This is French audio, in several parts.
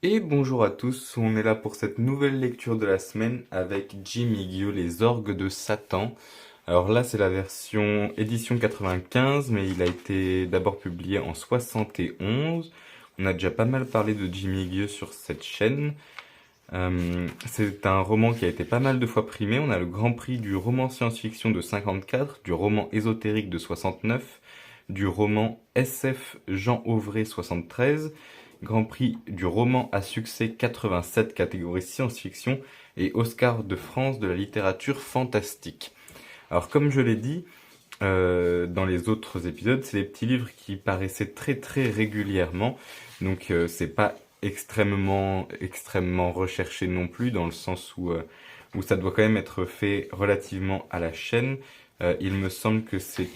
Et bonjour à tous, on est là pour cette nouvelle lecture de la semaine avec Jimmy Guilleux, Les Orgues de Satan. Alors là c'est la version édition 95, mais il a été d'abord publié en 71. On a déjà pas mal parlé de Jimmy Guilleux sur cette chaîne. C'est un roman qui a été pas mal de fois primé. On a le Grand Prix du roman science-fiction de 54, du roman ésotérique de 69, du roman SF Jean Auvray 73, Grand Prix du roman à succès 87 catégorie science-fiction et Oscar de France de la littérature fantastique. Alors comme je l'ai dit dans les autres épisodes, c'est des petits livres qui paraissaient très régulièrement, donc c'est pas extrêmement recherché non plus, dans le sens où ça doit quand même être fait relativement à la chaîne. Il me semble que c'est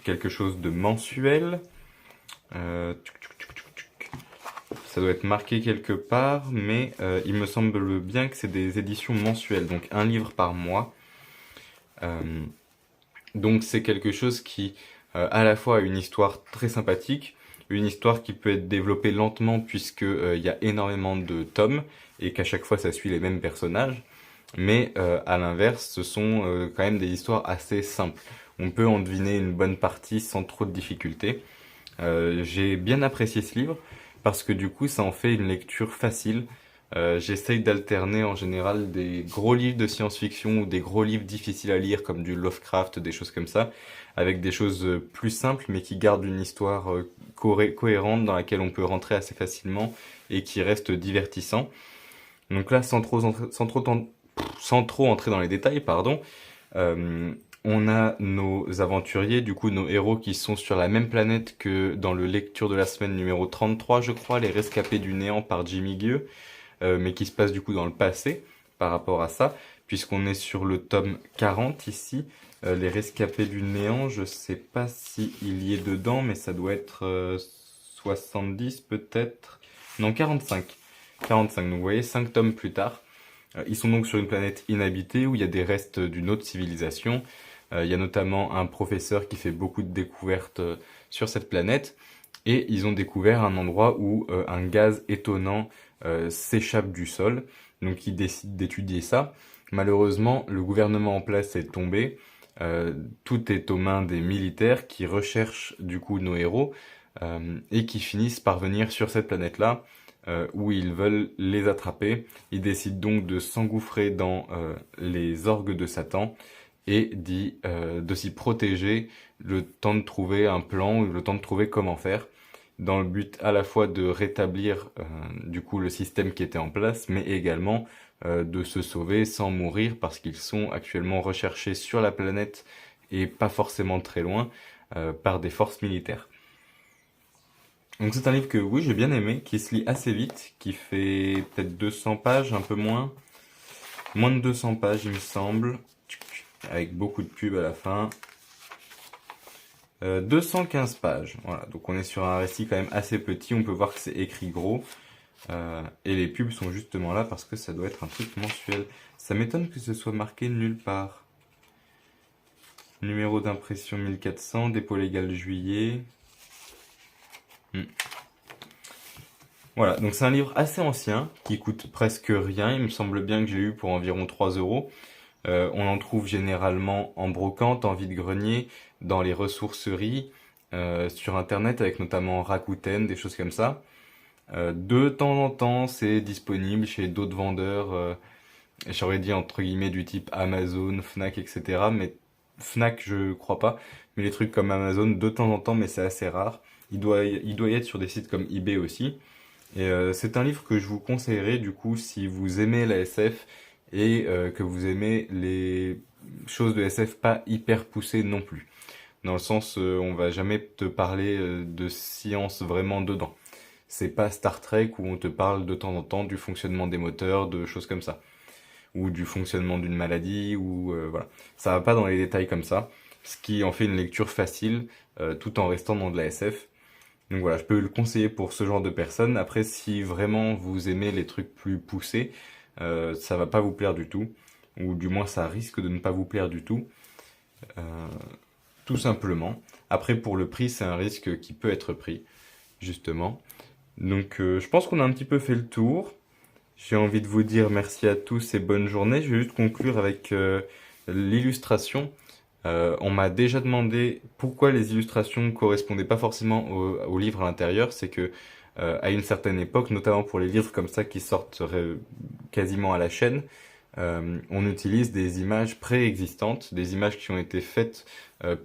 quelque chose de mensuel. Ça doit être marqué quelque part, mais il me semble bien que c'est des éditions mensuelles, donc un livre par mois. Euh, donc c'est quelque chose qui à la fois a une histoire très sympathique, une histoire qui peut être développée lentement puisque il y a énormément de tomes et qu'à chaque fois ça suit les mêmes personnages, mais à l'inverse ce sont quand même des histoires assez simples. On peut en deviner une bonne partie sans trop de difficultés. J'ai bien apprécié ce livre parce que du coup ça en fait une lecture facile. J'essaye d'alterner en général des gros livres de science-fiction ou des gros livres difficiles à lire comme du Lovecraft, des choses comme ça, avec des choses plus simples mais qui gardent une histoire cohérente dans laquelle on peut rentrer assez facilement et qui reste divertissant. Donc là, sans trop entrer dans les détails, pardon, euh, on a nos aventuriers, du coup nos héros qui sont sur la même planète que dans le lecture de la semaine numéro 33, je crois, Les Rescapés du Néant par Jimmy Gueux, mais qui se passe du coup dans le passé par rapport à ça, puisqu'on est sur le tome 40 ici. Les Rescapés du Néant, je sais pas si il y est dedans, mais ça doit être 70 peut-être. Non, 45. 45, donc vous voyez, 5 tomes plus tard. Ils sont donc sur une planète inhabitée où il y a des restes d'une autre civilisation. Il y a notamment un professeur qui fait beaucoup de découvertes sur cette planète. Et ils ont découvert un endroit où un gaz étonnant s'échappe du sol. Donc ils décident d'étudier ça. Malheureusement, le gouvernement en place est tombé. Tout est aux mains des militaires qui recherchent du coup nos héros et qui finissent par venir sur cette planète-là où ils veulent les attraper. Ils décident donc de s'engouffrer dans les orgues de Satan et de s'y protéger le temps de trouver un plan ou le temps de trouver comment faire, dans le but à la fois de rétablir du coup le système qui était en place, mais également de se sauver sans mourir parce qu'ils sont actuellement recherchés sur la planète et pas forcément très loin par des forces militaires. Donc c'est un livre que oui j'ai bien aimé, qui se lit assez vite, qui fait peut-être 200 pages, un peu moins de 200 pages il me semble, avec beaucoup de pubs à la fin. 215 pages, voilà, donc on est sur un récit quand même assez petit, on peut voir que c'est écrit gros, et les pubs sont justement là parce que ça doit être un truc mensuel. Ça m'étonne que ce soit marqué nulle part. Numéro d'impression 1400, dépôt légal juillet. Voilà, donc c'est un livre assez ancien, qui coûte presque rien, il me semble bien que j'ai eu pour environ 3 euros. On en trouve généralement en brocante, en vide-grenier, dans les ressourceries, sur internet avec notamment Rakuten, des choses comme ça. De temps en temps, c'est disponible chez d'autres vendeurs, j'aurais dit entre guillemets du type Amazon, Fnac, etc. Mais Fnac, je crois pas. Mais les trucs comme Amazon, de temps en temps, mais c'est assez rare. Il doit y être sur des sites comme eBay aussi. Et c'est un livre que je vous conseillerais du coup si vous aimez la SF et que vous aimez les choses de SF pas hyper poussées non plus. Dans le sens, on va jamais te parler de science vraiment dedans. C'est pas Star Trek où on te parle de temps en temps du fonctionnement des moteurs, de choses comme ça, ou du fonctionnement d'une maladie, ou voilà. Ça va pas dans les détails comme ça, ce qui en fait une lecture facile, tout en restant dans de la SF. Donc voilà, je peux le conseiller pour ce genre de personnes. Après, si vraiment vous aimez les trucs plus poussés, ça va pas vous plaire du tout, ou du moins ça risque de ne pas vous plaire du tout, euh, tout simplement. Après, pour le prix, c'est un risque qui peut être pris, justement. Donc je pense qu'on a un petit peu fait le tour. J'ai envie de vous dire merci à tous et bonne journée. Je vais juste conclure avec l'illustration. On m'a déjà demandé pourquoi les illustrations ne correspondaient pas forcément au livre à l'intérieur. C'est que à une certaine époque, notamment pour les livres comme ça qui sortent quasiment à la chaîne, on utilise des images préexistantes, des images qui ont été faites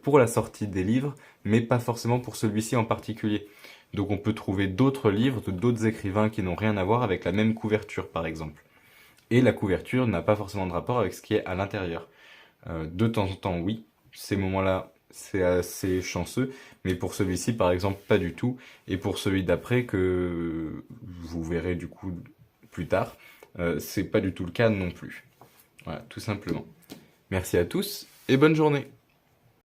pour la sortie des livres, mais pas forcément pour celui-ci en particulier. Donc on peut trouver d'autres livres de d'autres écrivains qui n'ont rien à voir avec la même couverture, par exemple. Et la couverture n'a pas forcément de rapport avec ce qui est à l'intérieur. De temps en temps, oui, ces moments-là, c'est assez chanceux, mais pour celui-ci, par exemple, pas du tout. Et pour celui d'après, que vous verrez du coup plus tard, c'est pas du tout le cas non plus. Voilà, tout simplement. Merci à tous et bonne journée.